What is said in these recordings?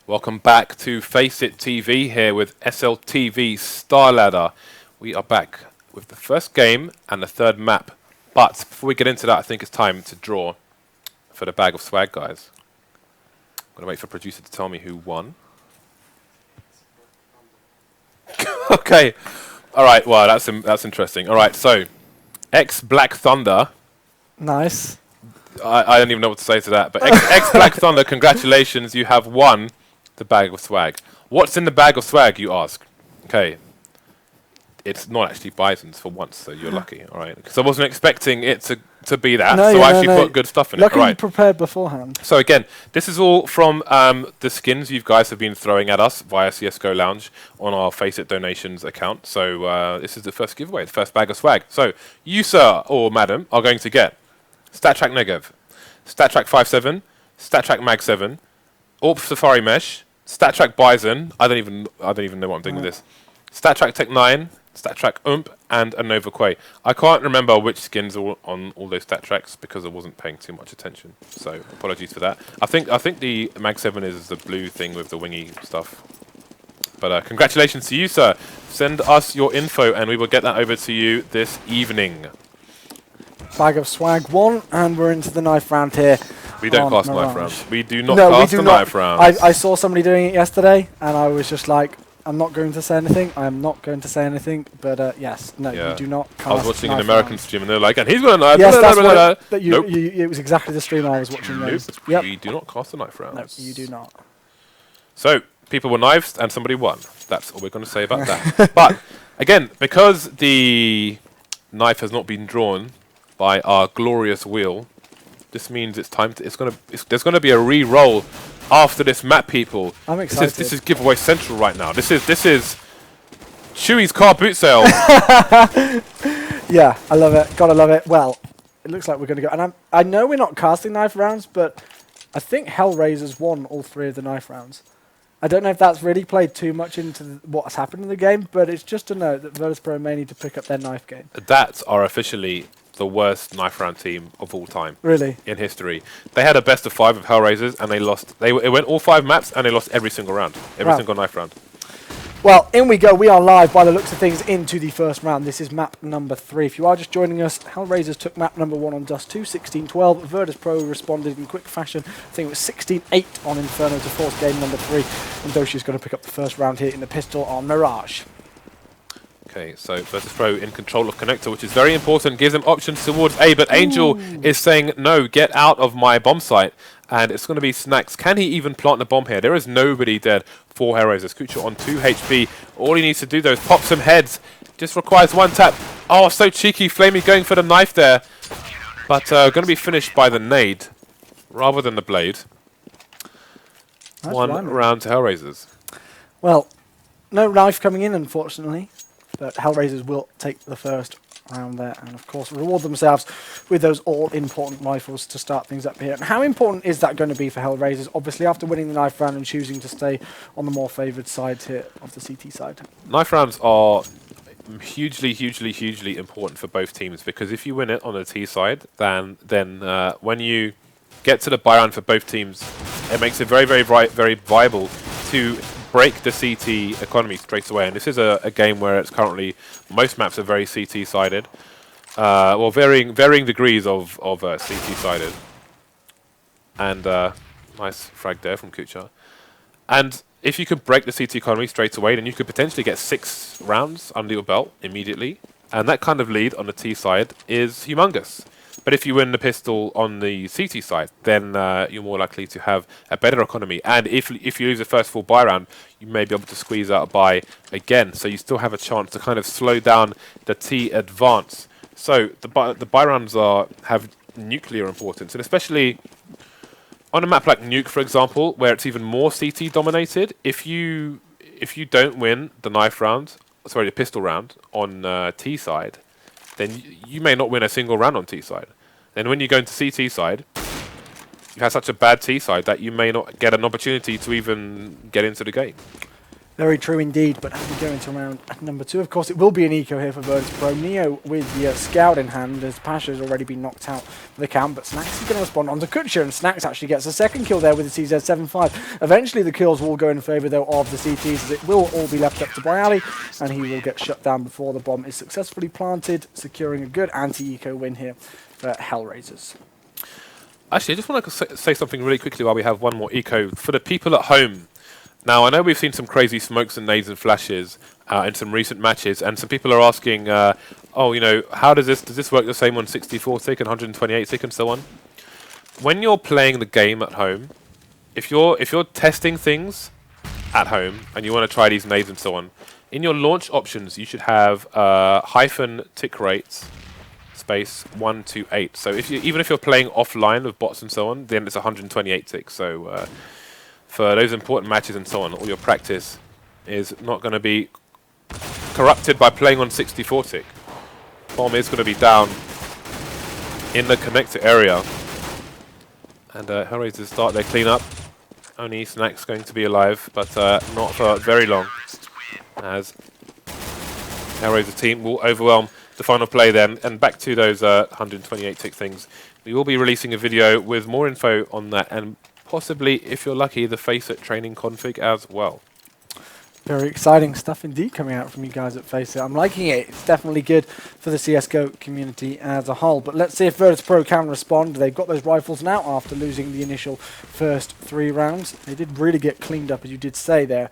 Welcome back to Face It TV here with SLTV StarLadder. We are back with the first game and the third map. But before we get into that, I think it's time to draw for the bag of swag, guys. I'm going to wait for producer to tell me who won. Okay. All right. Well, that's interesting. All right. So, Black Thunder. Nice. I don't even know what to say to that. But Black Thunder, congratulations. You have won the bag of swag. What's in the bag of swag, you ask? Okay. It's not actually Bison's for once, so you're lucky. All right. Because I wasn't expecting it to be that. No, so I actually put good stuff in it. Luckily you prepared beforehand. So again, this is all from the skins you guys have been throwing at us via CSGO Lounge on our Face It donations account. So this is the first giveaway, the first bag of swag. So you, sir, or madam, are going to get StatTrak Negev, StatTrak 5.7, StatTrak Mag 7, AWP Safari Mesh, StatTrak Bison. I don't even know what I'm doing with this. StatTrak Tech 9, StatTrak and a Nova Quay. I can't remember which skins are on all those StatTraks because I wasn't paying too much attention. So apologies for that. I think the Mag 7 is the blue thing with the wingy stuff. But congratulations to you, sir. Send us your info and we will get that over to you this evening. Bag of swag 1, and we're into the knife round here. We don't cast knife rounds. We do not cast the knife rounds. I saw somebody doing it yesterday, and I was just like, I'm not going to say anything. I am not going to say anything. But yes, no, you do not cast. I was watching an American stream, and they're like, and he's going to knife. Yes, that's what it was exactly the stream I was watching. Nope, yep. We do not cast the knife rounds. No, you do not. So people were knifed, and somebody won. That's all we're going to say about that. But again, because the knife has not been drawn by our glorious wheel, this means it's time to. There's going to be a re-roll after this map, people. I'm excited. This is giveaway central right now. This is Chewwy's car boot sale. Yeah, I love it. Gotta love it. Well, it looks like we're going to go. And I know we're not casting knife rounds, but I think HellRaisers won all 3 of the knife rounds. I don't know if that's really played too much into what's happened in the game, but it's just a note that Virtus.pro may need to pick up their knife game. That are officially the worst knife round team of all time. Really? In history. They had a best of 5 of HellRaisers and they lost. It went all 5 maps and they lost every single round. Every single knife round. Well, in we go. We are live by the looks of things into the first round. This is map number 3. If you are just joining us, HellRaisers took map number 1 on Dust 2, 16-12. Virtus.pro responded in quick fashion. I think it was 16-8 on Inferno to force game number 3. And Dosia's going to pick up the first round here in the pistol on Mirage. Okay, so Virtus.pro in control of Connector, which is very important, gives them options towards A, but Angel is saying, no, get out of my bomb site. And it's going to be Snax. Can he even plant the bomb here? There is nobody dead for HellRaisers. Kucher on 2 HP. All he needs to do, though, is pop some heads. Just requires 1 tap. Oh, so cheeky. flamie going for the knife there. But going to be finished by the nade rather than the blade. That's 1 round to HellRaisers. Well, no knife coming in, unfortunately. But HellRaisers will take the first round there and, of course, reward themselves with those all-important rifles to start things up here. And how important is that going to be for HellRaisers? Obviously, after winning the knife round and choosing to stay on the more favoured side here of the CT side. Knife rounds are hugely, hugely, hugely important for both teams because if you win it on the T side, then when you get to the buy round for both teams, it makes it very, very, very viable to break the CT economy straight away. And this is a game where it's currently, most maps are very CT-sided. Well, varying degrees of CT-sided. And nice frag there from Kucher. And if you could break the CT economy straight away, then you could potentially get 6 rounds under your belt immediately. And that kind of lead on the T side is humongous. But if you win the pistol on the CT side, then you're more likely to have a better economy. And if you lose the first full buy round, you may be able to squeeze out a buy again. So you still have a chance to kind of slow down the T advance. So the buy rounds have nuclear importance, and especially on a map like Nuke, for example, where it's even more CT dominated. If you don't win the the pistol round on T side, then you may not win a single round on T side. Then when you go into CT side, you have such a bad T side that you may not get an opportunity to even get into the game. Very true indeed, but as we go into round number 2, of course, it will be an eco here for Virtus.pro. Neo with the scout in hand, as Pasha has already been knocked out for the count, but Snax is going to respond onto kucher, and Snax actually gets a second kill there with the CZ-7.5. Eventually, the kills will go in favour, though, of the CTs, as it will all be left up to byali, and he will get shut down before the bomb is successfully planted, securing a good anti-eco win here for HellRaisers. Actually, I just want to say something really quickly while we have one more eco. For the people at home, now, I know we've seen some crazy smokes and nades and flashes in some recent matches, and some people are asking, oh, you know, how does this work the same on 64 tick and 128 tick and so on? When you're playing the game at home, if you're testing things at home and you want to try these nades and so on, in your launch options you should have hyphen tick rates space 128. So even if you're playing offline with bots and so on, then it's 128 ticks. So for those important matches and so on, all your practice is not going to be corrupted by playing on 64 tick. Bomb is going to be down in the connector area. And HellRaisers start their cleanup. Only Snax going to be alive, but not for very long, as HellRaisers team will overwhelm the final play then. And back to those 128 tick things. We will be releasing a video with more info on that, and possibly, if you're lucky, the FACEIT training config as well. Very exciting stuff indeed coming out from you guys at FACEIT. I'm liking it. It's definitely good for the CSGO community as a whole. But let's see if Virtus.pro can respond. They've got those rifles now after losing the initial first 3 rounds. They did really get cleaned up, as you did say there,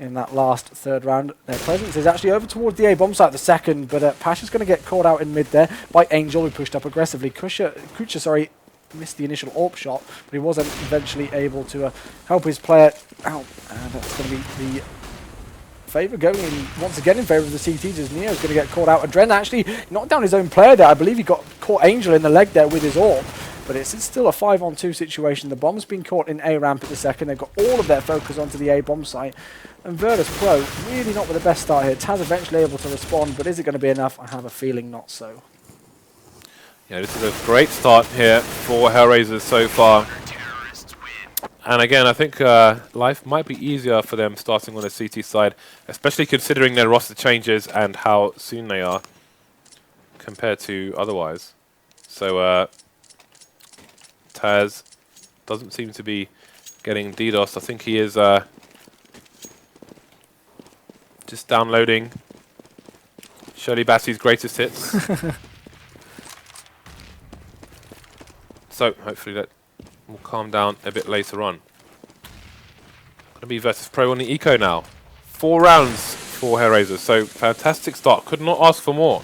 in that last third round. Their presence is actually over towards the A bomb site, the second, but Pasha's going to get caught out in mid there by Angel, who pushed up aggressively. Kucher, missed the initial AWP shot, but he wasn't eventually able to help his player out, and that's going to be the favour going in once again in favour of the CTs, as Neo's going to get caught out. AdreN actually knocked down his own player there. I believe he got caught Angel in the leg there with his AWP, but it's still a 5-on-2 situation. The bomb's been caught in A ramp at the second. They've got all of their focus onto the A bomb site, and Virtus.pro really not with the best start here. TaZ eventually able to respond, but is it going to be enough? I have a feeling not so. Yeah, this is a great start here for HellRaisers so far. And again, I think life might be easier for them starting on the CT side, especially considering their roster changes and how soon they are compared to otherwise. So TaZ doesn't seem to be getting DDoS. I think he is just downloading Shirley Bassey's greatest hits. So hopefully that will calm down a bit later on. Going to be Virtus.pro on the eco now. 4 rounds for HellRaisers, so fantastic start. Could not ask for more.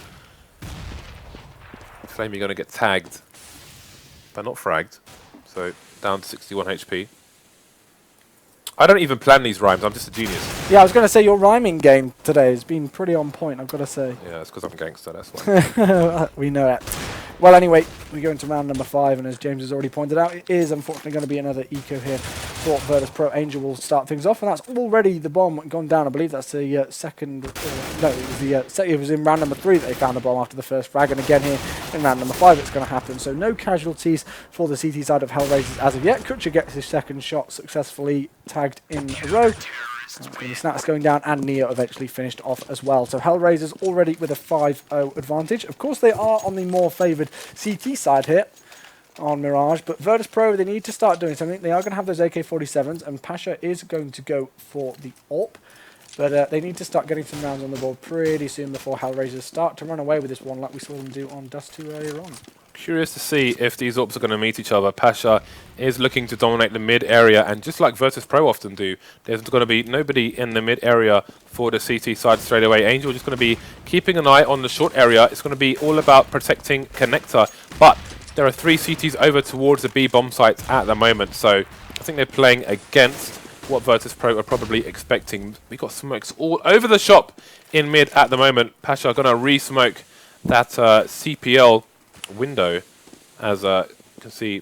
flamie going to get tagged, but not fragged. So down to 61 HP. I don't even plan these rhymes, I'm just a genius. Yeah, I was going to say your rhyming game today has been pretty on point, I've got to say. Yeah, it's because I'm a gangster, that's why. We know it. Well, anyway, we go into round number 5, and as James has already pointed out, it is unfortunately going to be another eco here for Virtus.pro. Angel will start things off, and that's already the bomb gone down. I believe that's the second. No, it was in round number 3 that they found the bomb after the first frag, and again here in round number 5 it's going to happen. So no casualties for the CT side of HellRaisers as of yet. Kucher gets his second shot successfully tagged in a row. Snax going down, and Neo eventually finished off as well. So HellRaisers already with a 5-0 advantage. Of course, they are on the more favoured CT side here on Mirage, but Virtus.pro, they need to start doing something. They are going to have those AK-47s, and Pasha is going to go for the AWP, but they need to start getting some rounds on the board pretty soon before HellRaisers start to run away with this one like we saw them do on Dust 2 earlier on. Curious to see if these AWPs are going to meet each other. Pasha is looking to dominate the mid area, and just like Virtus.pro often do, there's going to be nobody in the mid area for the CT side straight away. Angel just going to be keeping an eye on the short area. It's going to be all about protecting connector, but there are 3 CTs over towards the B bomb sites at the moment, so I think they're playing against what Virtus.pro are probably expecting. We got smokes all over the shop in mid at the moment. Pasha are going to re-smoke that CPL window, as you can see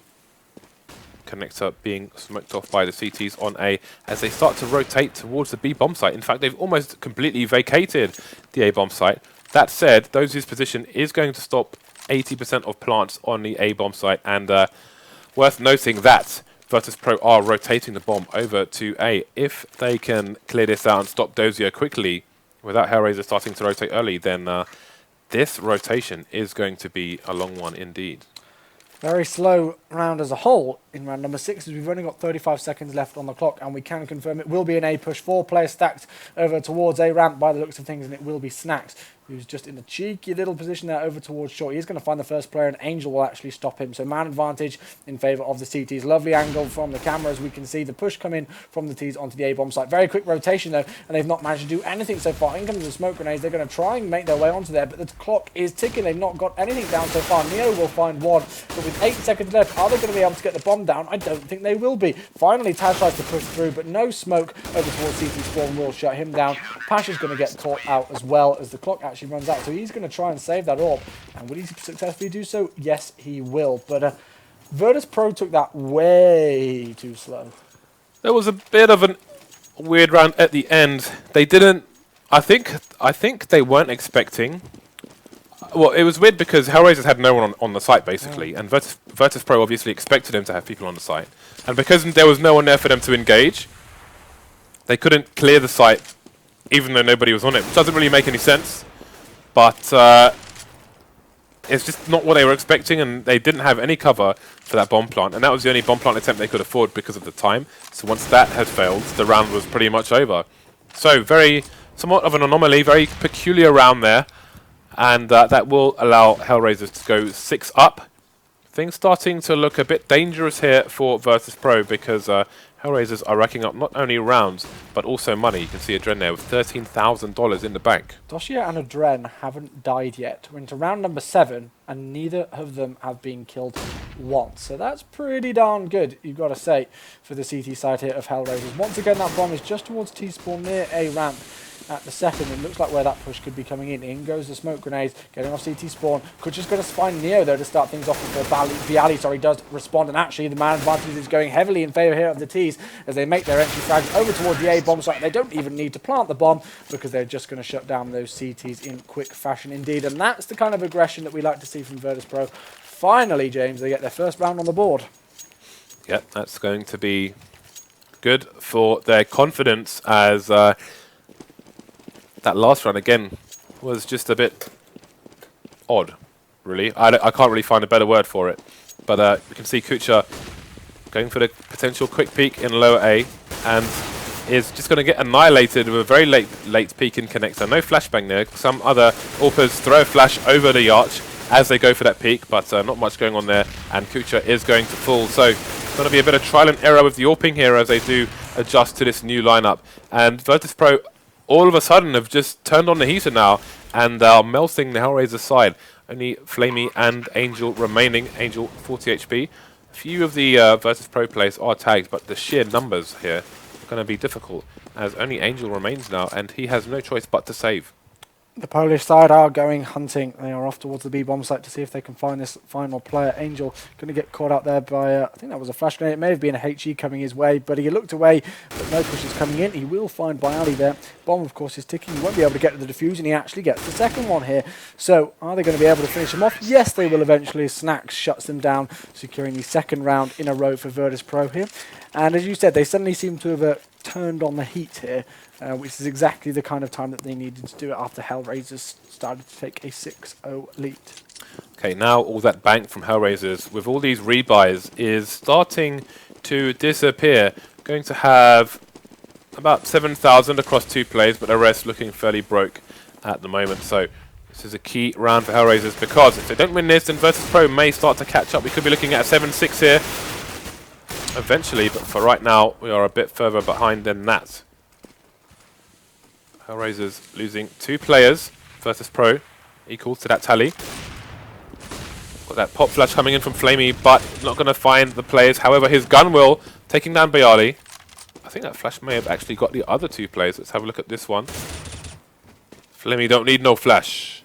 connector being smoked off by the CTs on A as they start to rotate towards the B bomb site. In fact, they've almost completely vacated the A bomb site. That said, Dosia's position is going to stop 80% of plants on the A bomb site, and worth noting that Virtus.pro are rotating the bomb over to A. If they can clear this out and stop Dosia quickly without HellRaisers starting to rotate early, then this rotation is going to be a long one indeed. Very slow round as a whole in round number 6, as we've only got 35 seconds left on the clock, and we can confirm it will be an A push. 4 players stacked over towards A ramp by the looks of things, and it will be Snax, who's just in a cheeky little position there over towards short. He's going to find the first player, and Angel will actually stop him. So man advantage in favour of the CTs. Lovely angle from the camera as we can see the push come in from the Ts onto the A-bomb site. Very quick rotation though, and they've not managed to do anything so far. In comes the smoke grenades. They're going to try and make their way onto there, but the clock is ticking. They've not got anything down so far. Neo will find one, but with 8 seconds left, are they going to be able to get the bomb down? I don't think they will be. Finally, TaZ tries to push through, but no smoke over towards CT Spawn will shut him down. Pasha's going to get caught out as well as the clock actually runs out, so he's going to try and save that orb. And will he successfully do so? Yes, he will. But Virtus.pro took that way too slow. There was a bit of a weird round at the end. They didn't... I think they weren't expecting... Well, it was weird because HellRaisers had no one on the site, basically, and Virtus.pro obviously expected him to have people on the site. And because there was no one there for them to engage, they couldn't clear the site, even though nobody was on it, which doesn't really make any sense. But it's just not what they were expecting, and they didn't have any cover for that bomb plant, and that was the only bomb plant attempt they could afford because of the time. So once that had failed, the round was pretty much over. So somewhat of an anomaly, very peculiar round there. And that will allow HellRaisers to go 6 up. Things starting to look a bit dangerous here for Virtus.pro because HellRaisers are racking up not only rounds, but also money. You can see AdreN there with $13,000 in the bank. Dosia and AdreN haven't died yet. We're into round number 7, and neither of them have been killed once. So that's pretty darn good, you've got to say, for the CT side here of HellRaisers. Once again, that bomb is just towards T-spawn near A ramp. At the second, it looks like where that push could be coming in. In goes the smoke grenades, getting off CT spawn. Kucher's going to find Neo though to start things off before byali does respond, and actually the man advantage is going heavily in favour here of the Ts as they make their entry frags over towards the A bomb site. They don't even need to plant the bomb because they're just going to shut down those CTs in quick fashion indeed, and that's the kind of aggression that we like to see from Virtus.pro. Finally, James, they get their first round on the board. Yep, that's going to be good for their confidence as... that last run, again, was just a bit odd, really. I can't really find a better word for it. But we can see Kucher going for the potential quick peek in lower A, and is just going to get annihilated with a very late peek in connector. No flashbang there. Some other AWPers throw a flash over the arch as they go for that peek, but not much going on there, and Kucher is going to fall. So it's going to be a bit of trial and error with the AWPing here as they do adjust to this new lineup. And Virtus.pro all of a sudden have just turned on the heater now and are melting the HellRaisers side. Only flamie and Angel remaining. Angel 40 HP. A few of the Virtus.pro players are tagged, but the sheer numbers here are going to be difficult as only Angel remains now, and he has no choice but to save. The Polish side are going hunting. They are off towards the B-bomb site to see if they can find this final player. Angel going to get caught out there by, I think that was a flash grenade. It may have been a HE coming his way, but he looked away, but no push is coming in. He will find byali there. Bomb, of course, is ticking. He won't be able to get to the defuse, and he actually gets the second one here. So, are they going to be able to finish him off? Yes, they will eventually. Snax shuts them down, securing the second round in a row for Virtus.pro here. And as you said, they suddenly seem to have turned on the heat here, which is exactly the kind of time that they needed to do it after HellRaisers started to take a 6-0 lead. Okay, now all that bank from HellRaisers with all these rebuys is starting to disappear. Going to have about 7,000 across 2 plays, but the rest looking fairly broke at the moment. So this is a key round for HellRaisers because if they don't win this, then Virtus.pro may start to catch up. We could be looking at a 7-6 here eventually, but for right now, we are a bit further behind than that. HellRaisers losing 2 players. Virtus.pro equals to that tally. Got that pop flash coming in from flamie, but not going to find the players. However, his gun will, taking down byali. I think that flash may have actually got the other 2 players. Let's have a look at this one. flamie don't need no flash.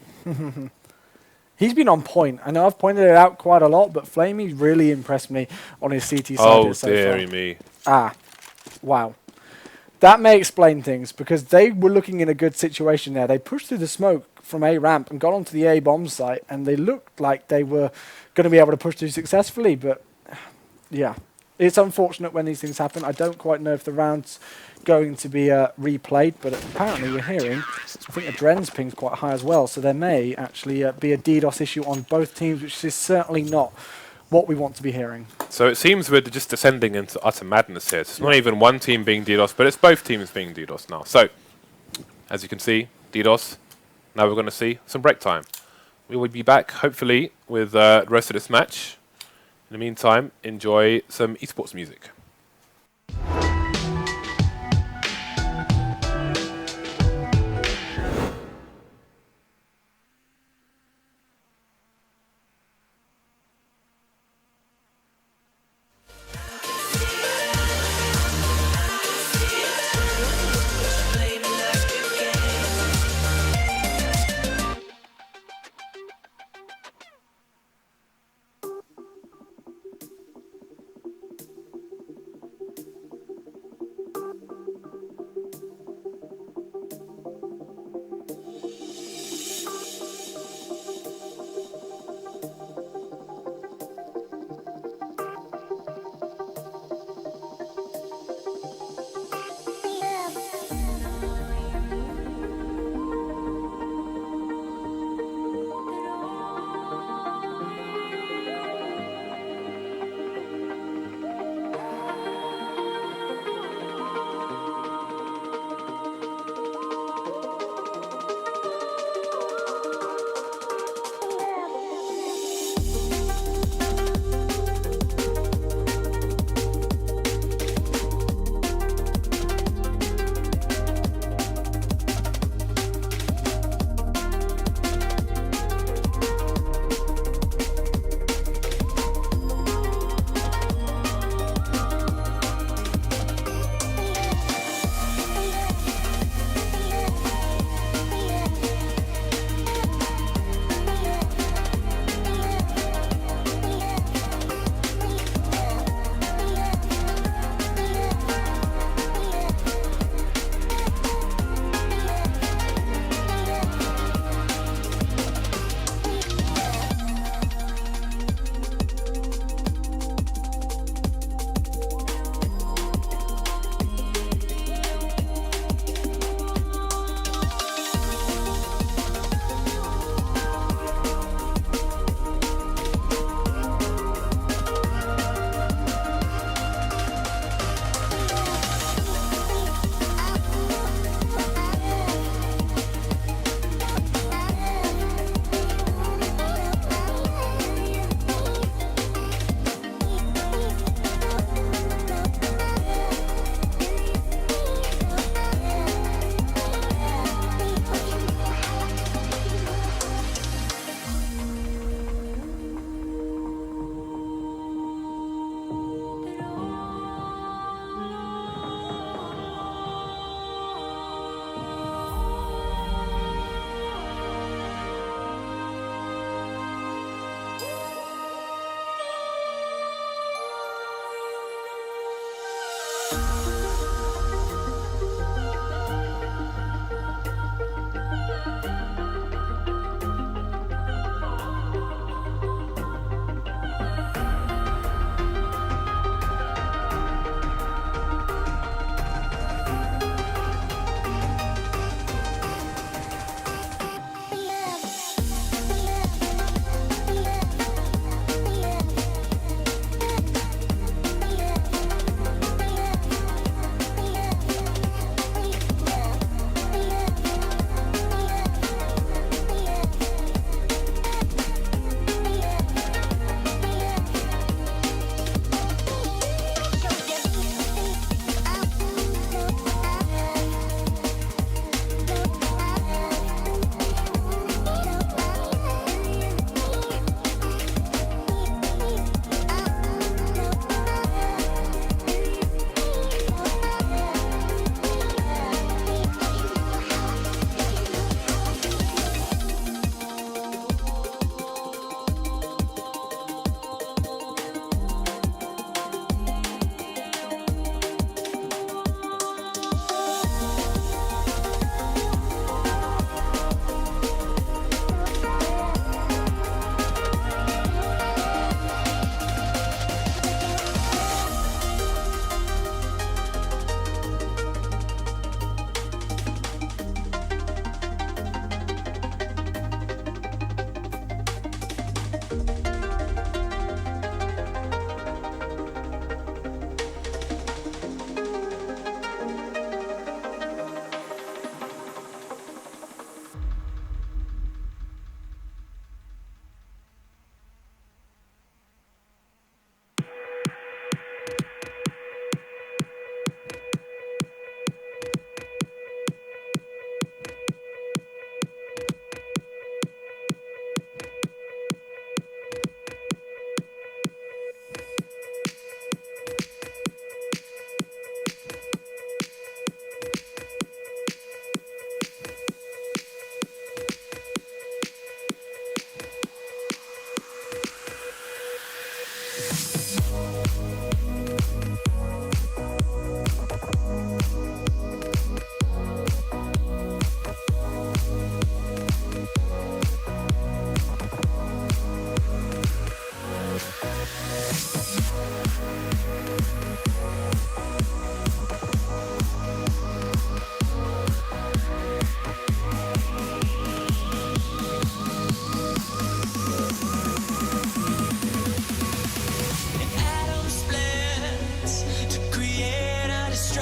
He's been on point. I know I've pointed it out quite a lot, but flamie really impressed me on his CT side Oh, so dearie far. me. Ah, wow. That may explain things, because they were looking in a good situation there. They pushed through the smoke from A ramp and got onto the A bomb site, and they looked like they were going to be able to push through successfully, but yeah. It's unfortunate when these things happen. I don't quite know if the round's going to be replayed, but apparently we're hearing, I think AdreN's ping's quite high as well, so there may actually be a DDoS issue on both teams, which is certainly not what we want to be hearing. So it seems we're just descending into utter madness here. It's not even one team being DDoS, but it's both teams being DDoS now. So, as you can see, DDoS. Now we're going to see some break time. We will be back, hopefully, with the rest of this match. In the meantime, enjoy some esports music.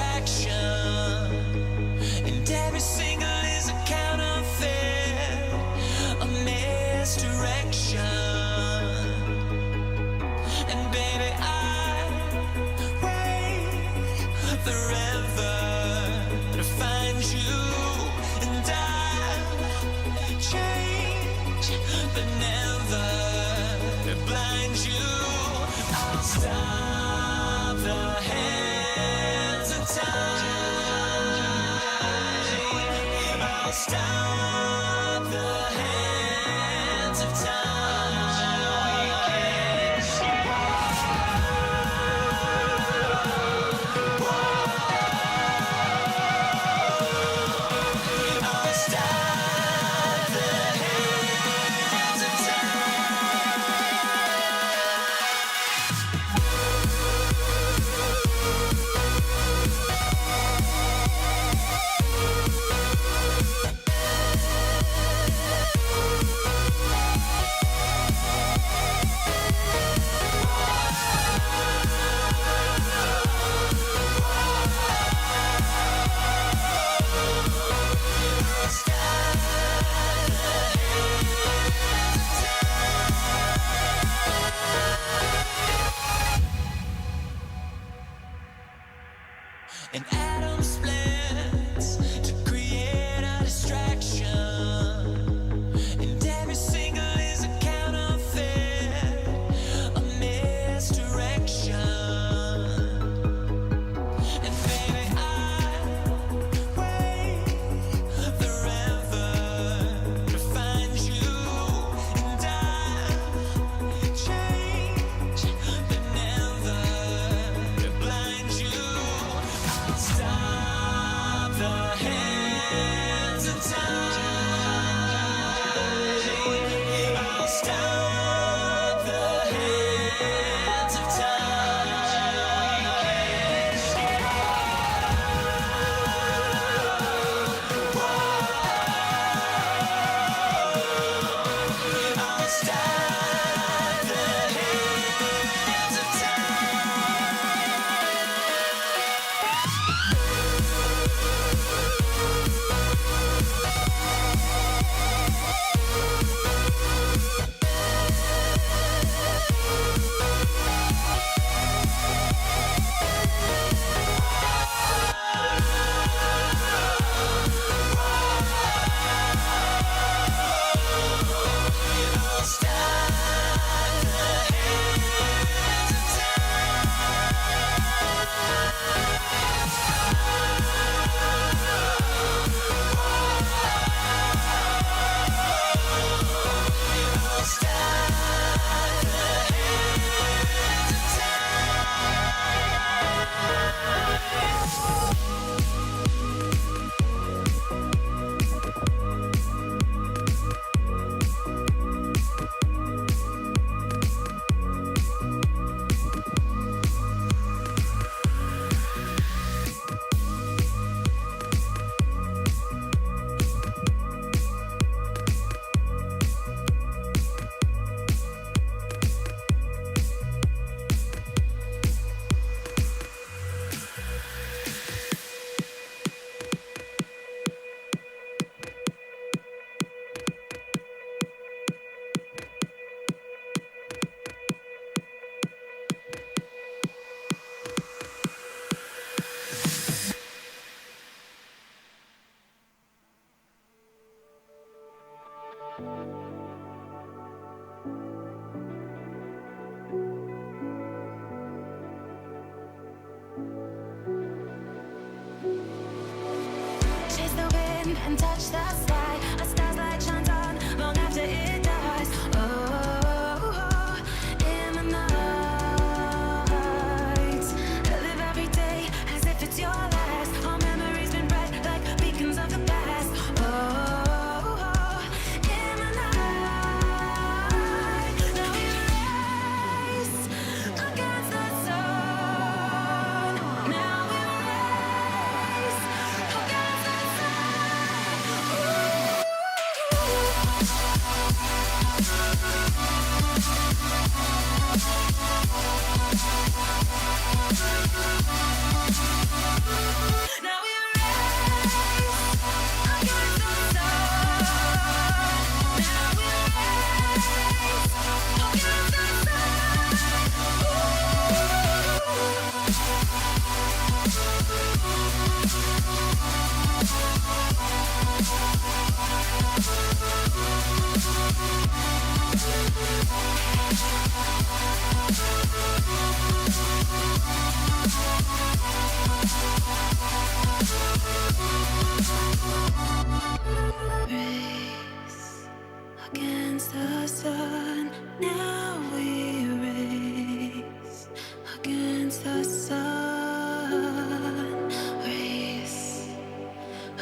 distraction, and every single is a counterfeit, a misdirection. And baby, I wait forever to find you, and I change, but never to blind you. I'll stop the hands of time. I'll stop the hands of time. I'll stop the hands of an atom splits to create a distraction, and every single is a counterfeit, a misdirection. And baby, I wait forever to find you, and I change, but never to blind you. I'll stop the hands of time. I'll stop the hands of time. I'll stop the hands of time.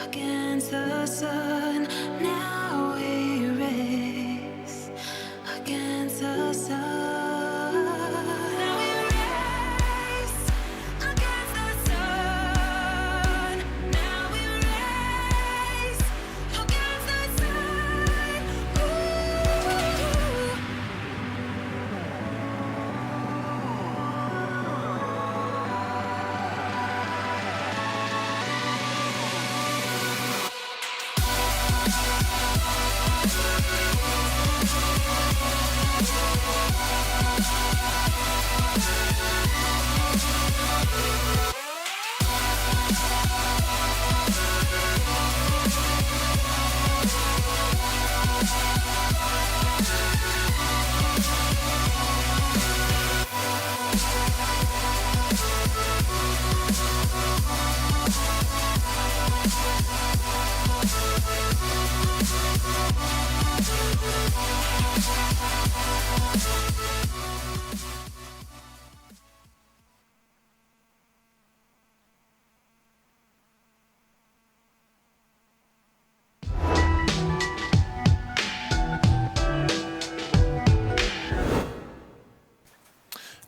against the sun. Now we race against the sun. Now we race against the sun. Now we race against the sun. Ooh.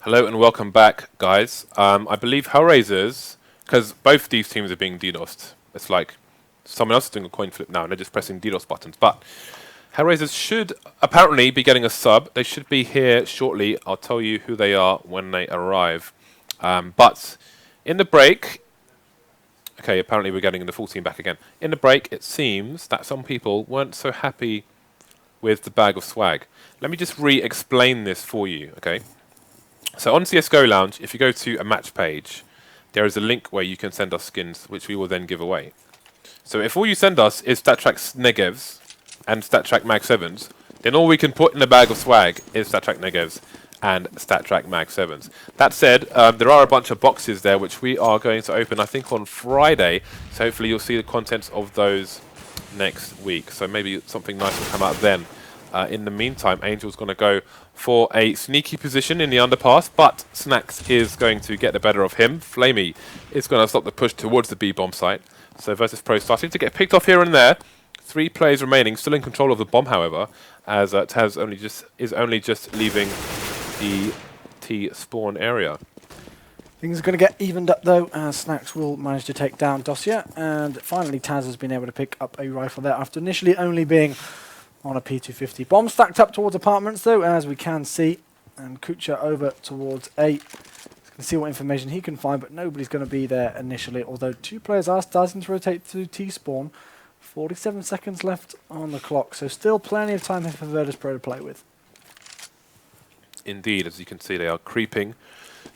Hello and welcome back, guys. I believe HellRaisers, because both these teams are being DDoSed. It's like someone else is doing a coin flip now and they're just pressing DDoS buttons. But HellRaisers should apparently be getting a sub. They should be here shortly. I'll tell you who they are when they arrive. But in the break, okay, apparently we're getting the full team back again. In the break, it seems that some people weren't so happy with the bag of swag. Let me just re-explain this for you, okay? So on CSGO Lounge, if you go to a match page, there is a link where you can send us skins, which we will then give away. So if all you send us is StatTrack Negevs and StatTrack Mag 7s, then all we can put in the bag of swag is StatTrack Negevs and StatTrack Mag 7s. That said, there are a bunch of boxes there which we are going to open, I think, on Friday. So hopefully you'll see the contents of those next week. So maybe something nice will come out then. In the meantime, Angel's going to go for a sneaky position in the underpass, but Snax is going to get the better of him. Flamie is going to stop the push towards the B-bomb site. So Virtus.pro starting to get picked off here and there. 3 players remaining, still in control of the bomb, however, as TaZ is only just leaving the T spawn area. Things are going to get evened up though, as Snax will manage to take down Dosia, and finally TaZ has been able to pick up a rifle there after initially only being on a P250. Bomb stacked up towards apartments though, as we can see, and kucher over towards A. He's going to see what information he can find, but nobody's going to be there initially, although 2 players are starting to rotate to T-spawn. 47 seconds left on the clock, so still plenty of time here for Virtus.pro to play with. Indeed, as you can see, they are creeping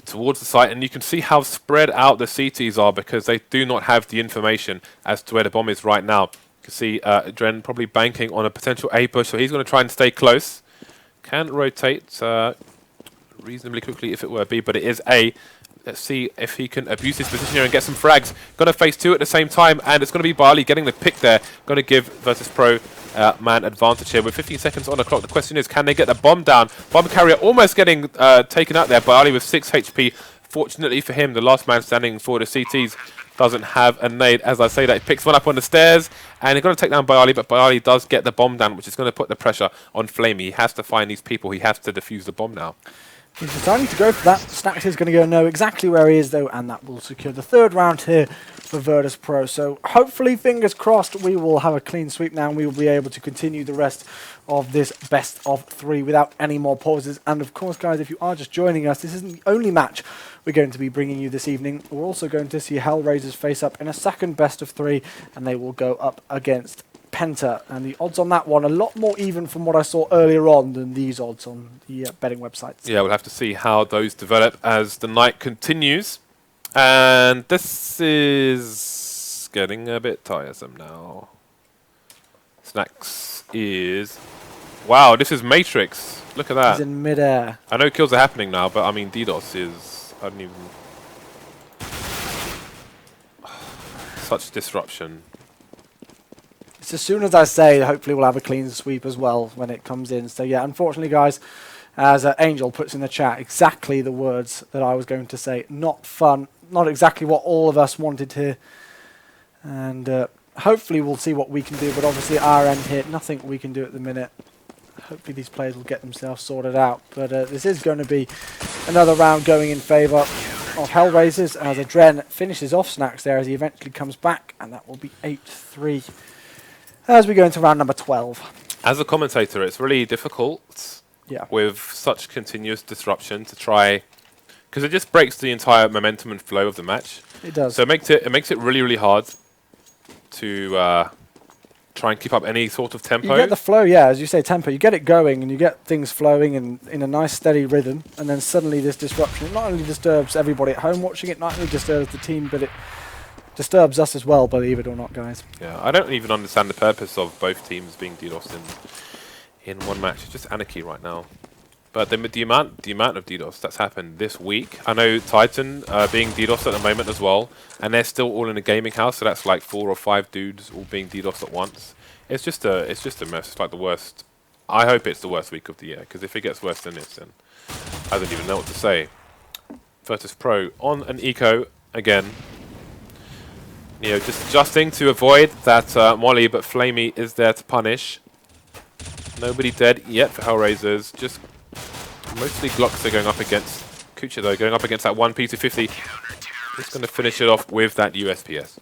towards the site, and you can see how spread out the CTs are because they do not have the information as to where the bomb is right now. You can see AdreN probably banking on a potential A push, so he's going to try and stay close. Can rotate reasonably quickly if it were B, but it is A. Let's see if he can abuse his position here and get some frags. Going to face 2 at the same time, and it's going to be byali getting the pick there. Going to give Virtus.pro man advantage here with 15 seconds on the clock. The question is, can they get the bomb down? Bomb carrier almost getting taken out there. byali with 6 HP. Fortunately for him, the last man standing for the CTs doesn't have a nade. As I say that, he picks one up on the stairs, and they're going to take down byali, but byali does get the bomb down, which is going to put the pressure on flamie. He has to find these people. He has to defuse the bomb now. He's deciding to go for that. Snax is going to go know exactly where he is though, and that will secure the 3rd round here for Virtus.pro. So hopefully, fingers crossed, we will have a clean sweep now, and we will be able to continue the rest of this best of 3 without any more pauses. And of course, guys, if you are just joining us, this isn't the only match we're going to be bringing you this evening. We're also going to see HellRaisers face up in a second best of 3, and they will go up against Penta, and the odds on that one a lot more even from what I saw earlier on than these odds on the betting websites. Yeah, we'll have to see how those develop as the night continues. And this is getting a bit tiresome now. Snax is... Wow, this is Matrix. Look at that. He's in mid-air. I know kills are happening now, but I mean, DDoS is... I don't even... Such disruption. It's as soon as I say, hopefully we'll have a clean sweep as well when it comes in. So yeah, unfortunately, guys, as Angel puts in the chat, exactly the words that I was going to say. Not fun. Not exactly what all of us wanted here. And hopefully we'll see what we can do, but obviously our end here, nothing we can do at the minute. Hopefully these players will get themselves sorted out, but this is going to be another round going in favour of HellRaisers as AdreN finishes off Snax there as he eventually comes back, and that will be 8-3 as we go into round number 12. As a commentator, it's really difficult with such continuous disruption to try, because it just breaks the entire momentum and flow of the match. It does. So it makes it really, really hard to try and keep up any sort of tempo. You get the flow, yeah, as you say, tempo. You get it going and you get things flowing and in a nice steady rhythm, and then suddenly this disruption not only disturbs everybody at home watching it, not only disturbs the team, but it disturbs us as well, believe it or not, guys. Yeah, I don't even understand the purpose of both teams being DDoSed in one match. It's just anarchy right now. But the amount of DDoS that's happened this week, I know Titan being DDoSed at the moment as well, and they're still all in a gaming house, so that's like 4 or 5 dudes all being DDoSed at once. It's just a mess. It's like the worst. I hope it's the worst week of the year, because if it gets worse than this, then I don't even know what to say. Virtus.pro on an eco again. You know, just adjusting to avoid that molly, but flamie is there to punish. Nobody dead yet for HellRaisers. Just mostly Glocks are going up against kucher, though, going up against that 1P250. Just going to finish it off with that USPS.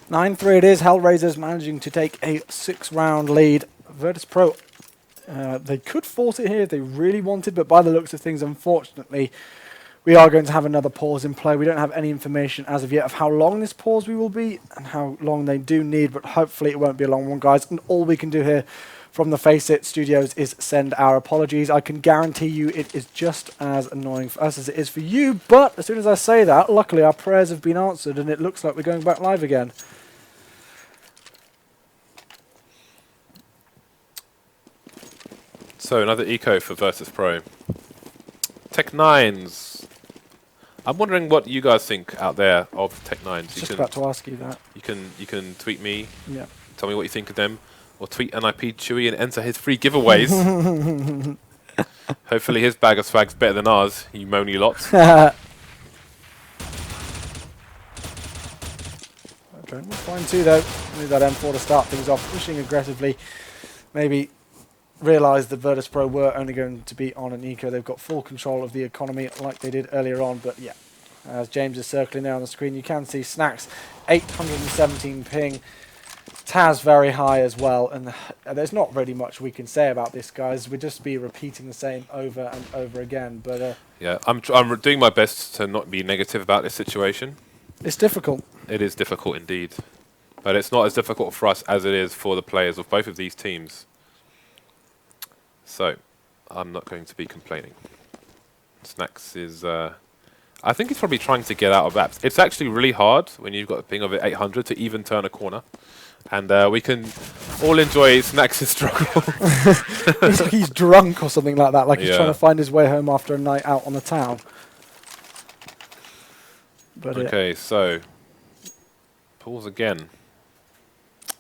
9-3 it is. HellRaisers managing to take a 6-round lead. Virtus.pro, they could force it here if they really wanted, but by the looks of things, unfortunately, we are going to have another pause in play. We don't have any information as of yet of how long this pause will be and how long they do need, but hopefully it won't be a long one, guys. And all we can do here from the Face It Studios is send our apologies. I can guarantee you it is just as annoying for us as it is for you, but as soon as I say that, luckily our prayers have been answered and it looks like we're going back live again. So another eco for Virtus.pro. Tech9s. I'm wondering what you guys think out there of Tech9s. Just about to ask you that. You can tweet me. Yeah. Tell me what you think of them. Or tweet NIP Chewwy and enter his free giveaways. Hopefully his bag of swag's better than ours, you moany lot. AdreN was fine too, though. Need that M4 to start things off, pushing aggressively. Maybe realised that Virtus.pro were only going to be on an eco. They've got full control of the economy like they did earlier on, but yeah. As James is circling there on the screen, you can see Snax 817 ping. TaZ very high as well, and there's not really much we can say about this, guys. We'd just be repeating the same over and over again. But yeah, I'm doing my best to not be negative about this situation. It's difficult. It is difficult indeed, but it's not as difficult for us as it is for the players of both of these teams. So, I'm not going to be complaining. Snax is, I think he's probably trying to get out of apps. It's actually really hard when you've got a ping of 800 to even turn a corner. And we can all enjoy Snax's struggle. It's like he's drunk or something like that, like he's Yeah. trying to find his way home after a night out on the town. But Okay, so pause again.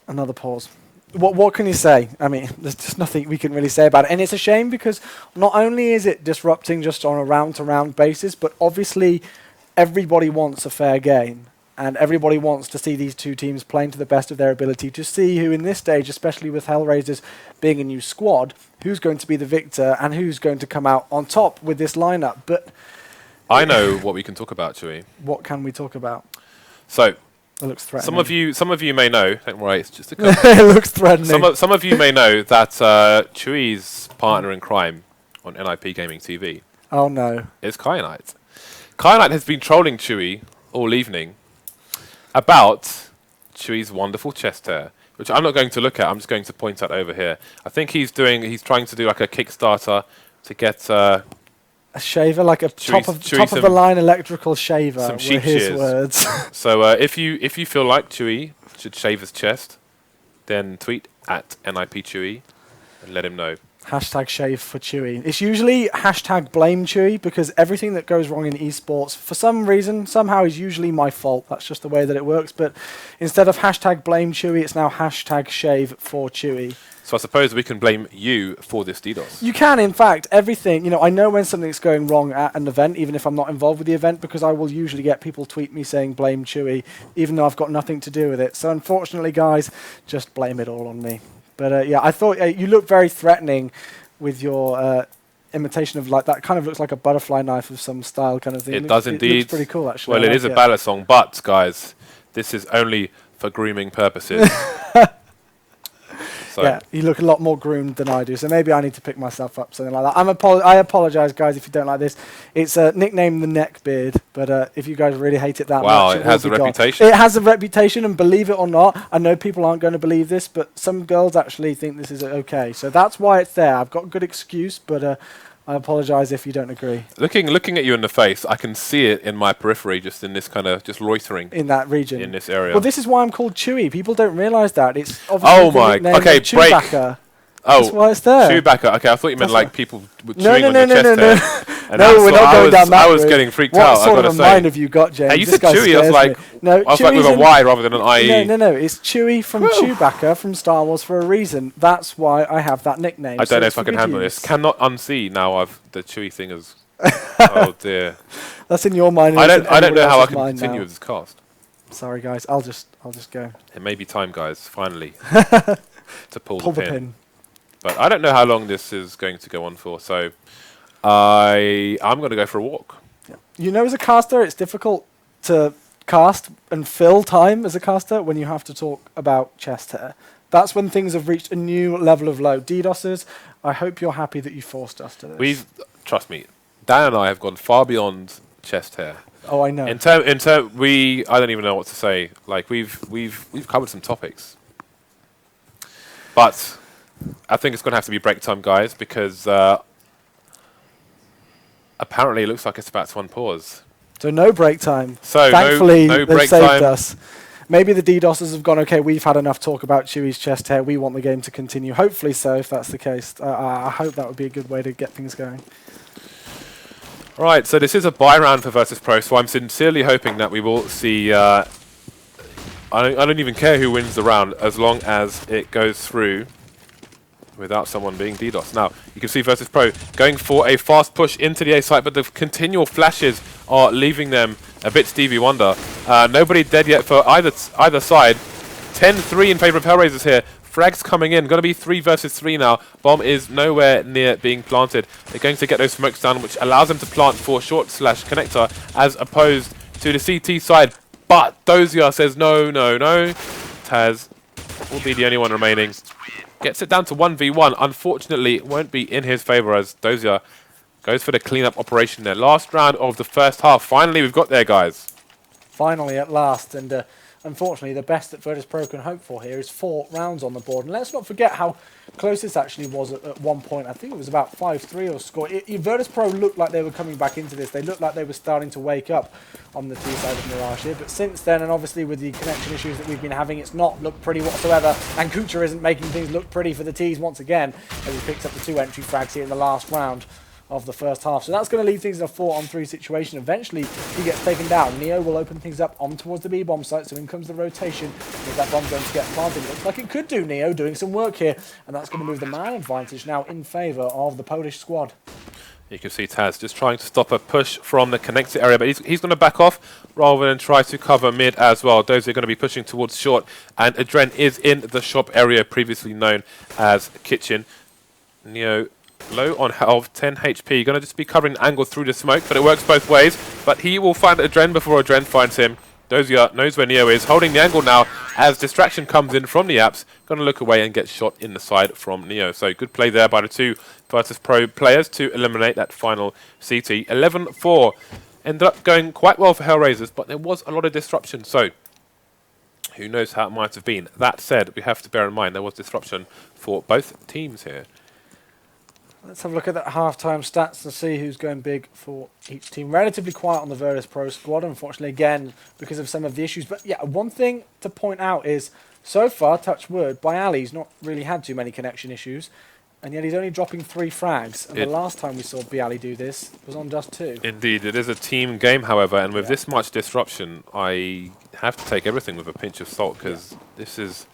another pause. What can you say? I mean, there's just nothing we can really say about it. And it's a shame because not only is it disrupting just on a round-to-round basis, but obviously everybody wants a fair game. And everybody wants to see these two teams playing to the best of their ability, to see who in this stage, especially with HellRaisers being a new squad, who's going to be the victor and who's going to come out on top with this lineup. But I know what we can talk about, Chewwy. what can we talk about? So, It looks threatening. some of you may know. Don't worry, it's just a couple. It looks threatening. Some of you may know that Chewwy's partner in crime on NIP Gaming TV Oh no. is Kyanite. Kyanite has been trolling Chewwy all evening about Chewwy's wonderful chest hair, which I'm not going to look at. I'm just going to point out over here. I think he's trying to do like a Kickstarter to get A shaver, like a top of the line electrical shaver. some Were sheep his shears. words. So if you feel like Chewwy should shave his chest, then tweet at NIP Chewwy and let him know. Hashtag shave for Chewy. It's usually hashtag blame Chewy because everything that goes wrong in esports, for some reason, somehow is usually my fault. That's just the way that it works. But instead of hashtag blame Chewy, it's now hashtag shave for Chewy. So I suppose we can blame you for this DDoS. You can, in fact, everything. You know, I know when something's going wrong at an event, even if I'm not involved with the event, because I will usually get people tweet me saying blame Chewy, even though I've got nothing to do with it. So unfortunately, guys, just blame it all on me. But yeah, I thought you looked very threatening with your imitation of like that. Kind of looks like a butterfly knife of some style kind of thing. It does It indeed. looks pretty cool, actually. Well, it is a ballad song, but guys, this is only for grooming purposes. So Yeah, you look a lot more groomed than I do, so maybe I need to pick myself up, something like that. I apologise, guys, if you don't like this. It's nicknamed the Neckbeard, but if you guys really hate it that wow, much, it has a will be gone. reputation. It has a reputation, and believe it or not, I know people aren't going to believe this, but some girls actually think this is okay. So that's why it's there. I've got a good excuse, but I apologise if you don't agree. Looking at you in the face, I can see it in my periphery, just in this kind of just loitering In that region. in this area. Well, this is why I'm called Chewy. People don't realise that. It's obviously the nickname okay, of break. Chewbacca. Oh, That's why it's there. Chewbacca. Okay, I thought you meant That's like why- people were No, chewing no, on no, your no, chest no, no. hair. And No, that's we're what not going down that I was route. getting freaked What out. I sort gotta of a say. mind have you got, James? Hey, you This said guy Chewy. I was scares like, me. No, I was like with Chewy's a in- Y rather than an IE. No, it's Chewy from Chewbacca from Star Wars for a reason. That's why I have that nickname. I So don't know it's if I for can good handle use. this. Cannot unsee now. The Chewy thing is. Oh dear. That's in your mind. and I it's don't. in I don't know everybody how I else's can mind continue now. with this cast. Sorry, guys. I'll just go. It may be time, guys. Finally, to pull Pull the the pin. pin. But I don't know how long this is going to go on for. So, I'm going to go for a walk. You know, as a caster, it's difficult to cast and fill time as a caster when you have to talk about chest hair. That's when things have reached a new level of low. DDoSers, I hope you're happy that you forced us to this. Trust me, Dan and I have gone far beyond chest hair. Oh, I know. I don't even know what to say. Like we've covered some topics, but I think it's going to have to be break time, guys, because apparently it looks like it's about to unpause. So no break time. So Thankfully, no they've break saved time. us. Maybe the DDoSers have gone, okay, we've had enough talk about Chewy's chest hair. We want the game to continue. Hopefully so, if that's the case. I hope that would be a good way to get things going. Right, so this is a buy round for Virtus.pro, so I'm sincerely hoping that we will see... I don't even care who wins the round, as long as it goes through without someone being DDoS. Now, you can see Virtus.pro going for a fast push into the A site, but the continual flashes are leaving them a bit Stevie Wonder. Nobody dead yet for either side. 10-3 in favor of HellRaisers here. Frags coming in. Going to be 3 versus 3 now. Bomb is nowhere near being planted. They're going to get those smokes down, which allows them to plant for short/connector as opposed to the CT side. But Dosia says no, no, no. TaZ will be the only one remaining. Gets it down to 1v1. Unfortunately, it won't be in his favor as Dosia goes for the cleanup operation there. Last round of the first half. Finally, we've got there, guys. Finally, at last, and unfortunately, the best that Virtus.pro can hope for here is 4 rounds on the board. And let's not forget how close this actually was at one point. I think it was about 5-3 or score. Virtus.pro looked like they were coming back into this. They looked like they were starting to wake up on the T side of Mirage here. But since then, and obviously with the connection issues that we've been having, it's not looked pretty whatsoever. And Kucher isn't making things look pretty for the T's once again, as he picks up the 2 entry frags here in the last round of the first half. So that's going to leave things in a 4-on-3 situation. Eventually, he gets taken down. Neo will open things up on towards the B-bomb site, so in comes the rotation. Is that bomb going to get planted? It looks like it could do. Neo doing some work here, and that's going to move the man advantage now in favour of the Polish squad. You can see TaZ just trying to stop a push from the connector area, but he's going to back off rather than try to cover mid as well. Those are going to be pushing towards short, and AdreN is in the shop area previously known as kitchen. Neo low on health, 10 HP. Going to just be covering the angle through the smoke, but it works both ways. But he will find AdreN before AdreN finds him. Dosia knows where Neo is, holding the angle now as distraction comes in from the apps. Going to look away and get shot in the side from Neo. So good play there by the 2 Virtus.pro players to eliminate that final CT. 11-4. Ended up going quite well for HellRaisers, but there was a lot of disruption. So who knows how it might have been. That said, we have to bear in mind there was disruption for both teams here. Let's have a look at that half-time stats and see who's going big for each team. Relatively quiet on the Virtus.pro squad, unfortunately, again, because of some of the issues. But yeah, one thing to point out is, so far, touch wood, byali's not really had too many connection issues. and yet he's only dropping 3 frags. And the last time we saw byali do this was on Dust 2. Indeed, it is a team game, however, and with this much disruption, I have to take everything with a pinch of salt, because this is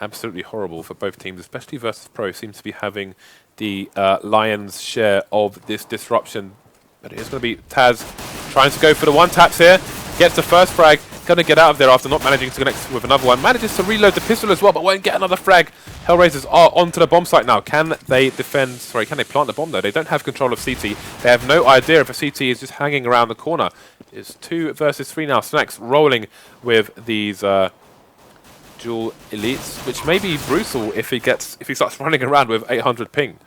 absolutely horrible for both teams, especially Virtus.pro seems to be having the lion's share of this disruption. But it is going to be TaZ trying to go for the one taps here, gets the first frag, going to get out of there after not managing to connect with another one, manages to reload the pistol as well, but won't get another frag. HellRaisers are onto the bomb site now. Can they defend, sorry, can they plant the bomb though? They don't have control of CT. They have no idea if a CT is just hanging around the corner. It's 2 versus 3 now. Snax rolling with these dual elites, which may be brutal if he starts running around with 800 ping.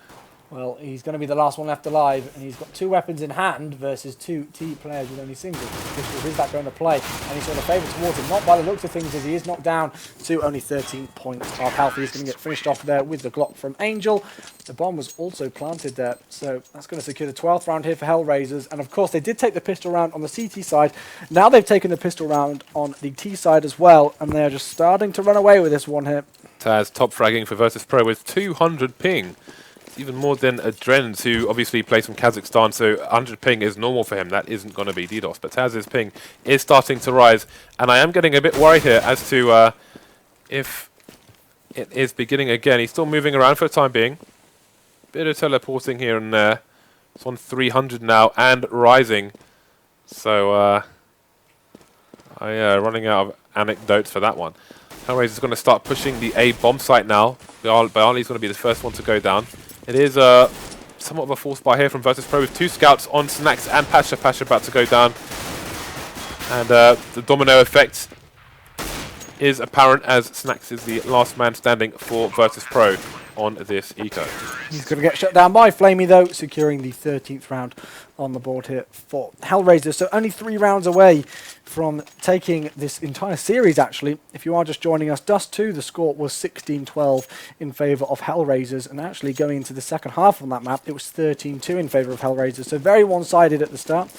Well, he's going to be the last one left alive, and he's got 2 weapons in hand versus 2 T players with only singles. Is that going to play? And he's sort of favourite towards him. Not by the looks of things, as he is knocked down to only 13 points of health. He's going to get finished off there with the Glock from Angel. The bomb was also planted there, so that's going to secure the 12th round here for HellRaisers. And of course, they did take the pistol round on the CT side. Now they've taken the pistol round on the T side as well, and they're just starting to run away with this one here. TaZ top fragging for Virtus.pro with 200 ping. Even more than AdreN, who obviously plays from Kazakhstan, so 100 ping is normal for him. That isn't going to be DDoS, but TaZ's ping is starting to rise, and I am getting a bit worried here as to if it is beginning again. He's still moving around for the time being. Bit of teleporting here and there. It's on 300 now and rising. So running out of anecdotes for that one. HellRaisers is going to start pushing the A bomb site now. Byali is going to be the first one to go down. It is somewhat of a force buy here from Virtus.pro with 2 scouts on Snax and Pasha. Pasha about to go down. And the domino effect is apparent as Snax is the last man standing for Virtus.pro on this eco. He's going to get shut down by flamie though, securing the 13th round on the board here for HellRaisers. So only 3 rounds away from taking this entire series, actually. If you are just joining us, Dust 2, the score was 16-12 in favour of HellRaisers, and actually going into the second half on that map, it was 13-2 in favour of HellRaisers, so very one-sided at the start.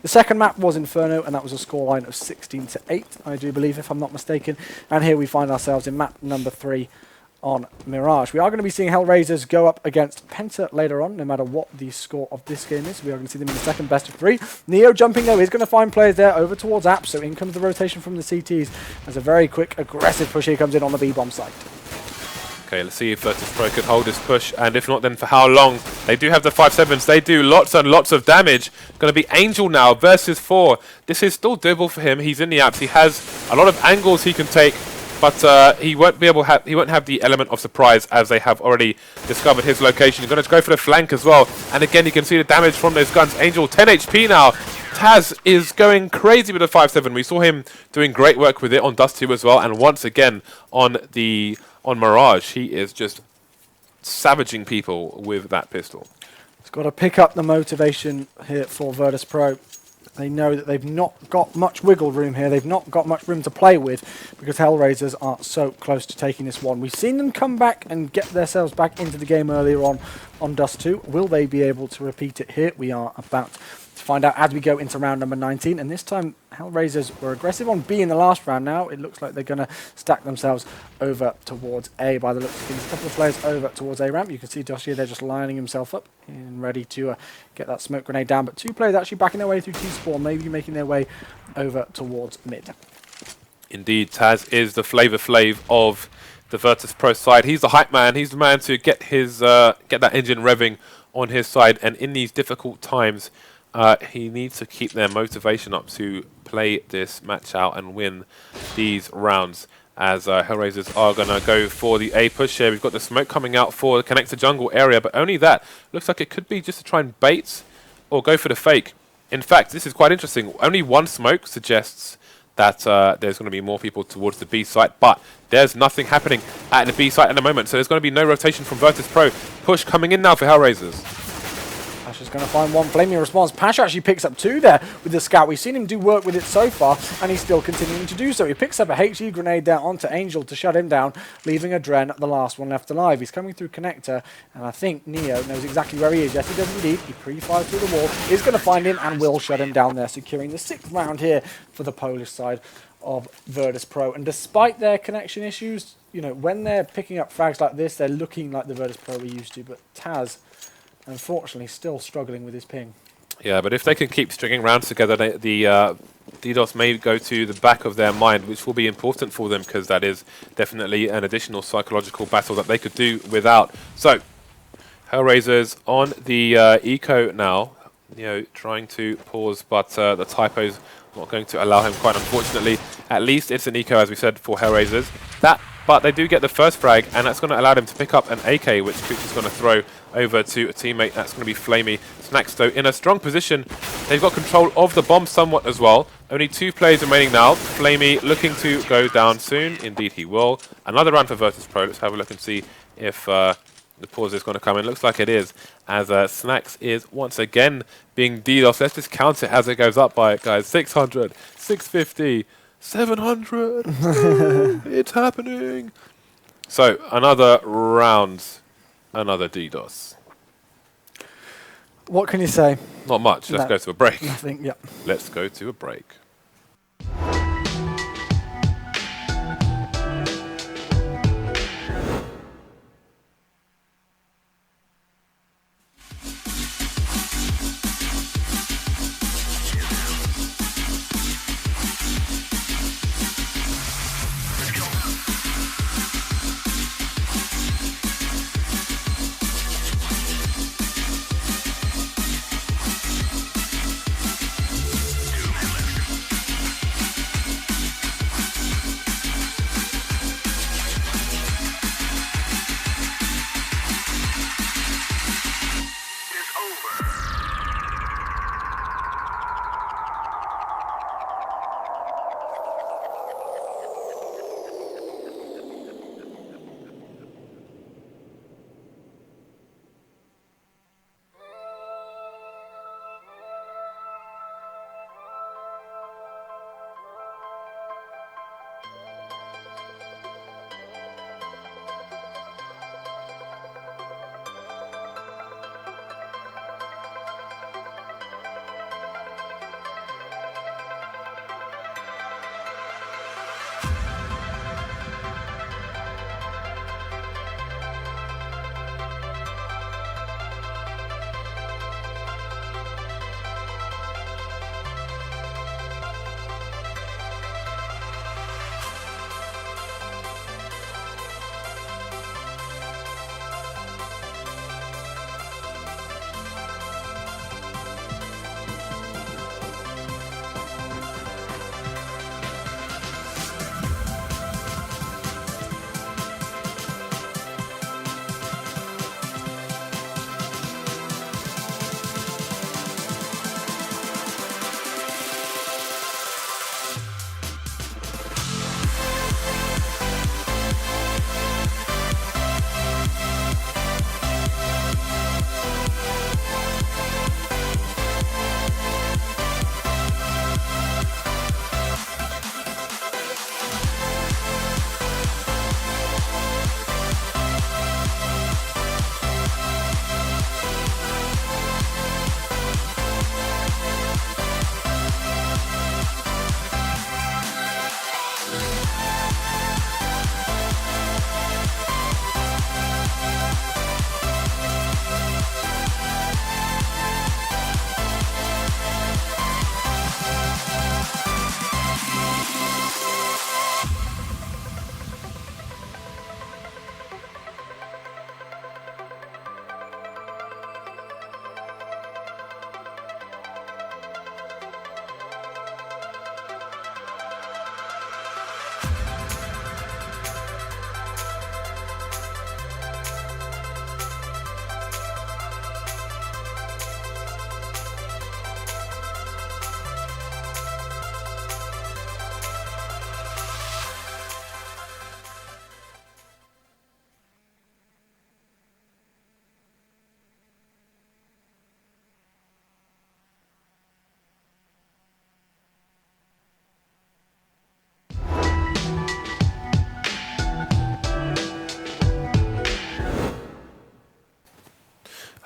The second map was Inferno, and that was a scoreline of 16-8, I do believe, if I'm not mistaken. And here we find ourselves in map number 3 on Mirage. We are going to be seeing HellRaisers go up against Penta later on, no matter what the score of this game is. We are going to see them in the second best of 3. Neo jumping though is going to find players there over towards App, so in comes the rotation from the CTs as a very quick, aggressive push here comes in on the B-bomb site. Okay, let's see if Virtus.pro could hold this push, and if not, then for how long. They do have the 5-7s. They do lots and lots of damage. Going to be Angel now versus 4. This is still doable for him. He's in the apps. He has a lot of angles he can take, but he won't be able he won't have the element of surprise as they have already discovered his location. He's going to go for the flank as well, and again you can see the damage from those guns. Angel 10 HP now. TaZ is going crazy with the 5-7. We saw him doing great work with it on Dust 2 as well, and once again on Mirage, he is just savaging people with that pistol. He's got to pick up the motivation here for Virtus.pro. They know that they've not got much wiggle room here. They've not got much room to play with because HellRaisers are so close to taking this one. We've seen them come back and get themselves back into the game earlier on Dust 2. Will they be able to repeat it here? We are about to find out as we go into round number 19. And this time, HellRaisers were aggressive on B in the last round. Now it looks like they're going to stack themselves over towards A by the looks of things. A couple of players over towards A ramp. You can see Dosia there just lining himself up and ready to get that smoke grenade down. But 2 players actually backing their way through T-spawn, maybe making their way over towards mid. Indeed, TaZ is the Flavor Flav of the Virtus.pro side. He's the hype man. He's the man to get his get that engine revving on his side. And in these difficult times, he needs to keep their motivation up to play this match out and win these rounds, as HellRaisers are going to go for the A push here. We've got the smoke coming out for the connector jungle area, but only that. Looks like it could be just to try and bait or go for the fake. In fact, this is quite interesting. Only 1 smoke suggests that there's going to be more people towards the B site, but there's nothing happening at the B site at the moment, so there's going to be no rotation from Virtus.pro. Push coming in now for HellRaisers. Pasha's going to find one flaming response. Pasha actually picks up 2 there with the scout. We've seen him do work with it so far, and he's still continuing to do so. He picks up a HE grenade there onto Angel to shut him down, leaving AdreN the last one left alive. He's coming through connector, and I think Neo knows exactly where he is. Yes, he does indeed. He pre-fires through the wall, is going to find him, and will shut him down there, securing the 6th round here for the Polish side of Virtus.pro. And despite their connection issues, you know, when they're picking up frags like this, they're looking like the Virtus.pro we used to. But TaZ, unfortunately, still struggling with his ping. Yeah, but if they can keep stringing rounds together, the DDoS may go to the back of their mind, which will be important for them because that is definitely an additional psychological battle that they could do without. So, HellRaisers on the eco now, you know, trying to pause, but the typo's not going to allow him, quite unfortunately. At least it's an eco, as we said, for HellRaisers. But they do get the first frag, and that's going to allow them to pick up an AK, which Kucher's going to throw over to a teammate. That's going to be flamie. Snax, though, in a strong position. They've got control of the bomb somewhat as well. Only 2 players remaining now. flamie looking to go down soon. Indeed, he will. Another round for Virtus.pro. Let's have a look and see if the pause is going to come in. Looks like it is, as Snax is once again being DDoS. Let's just count it as it goes up by it, guys. 600, 650, 700. It's happening. So, another round, another DDoS. What can you say? Not much. Let's No. go to a break. Nothing, yeah. Let's go to a break.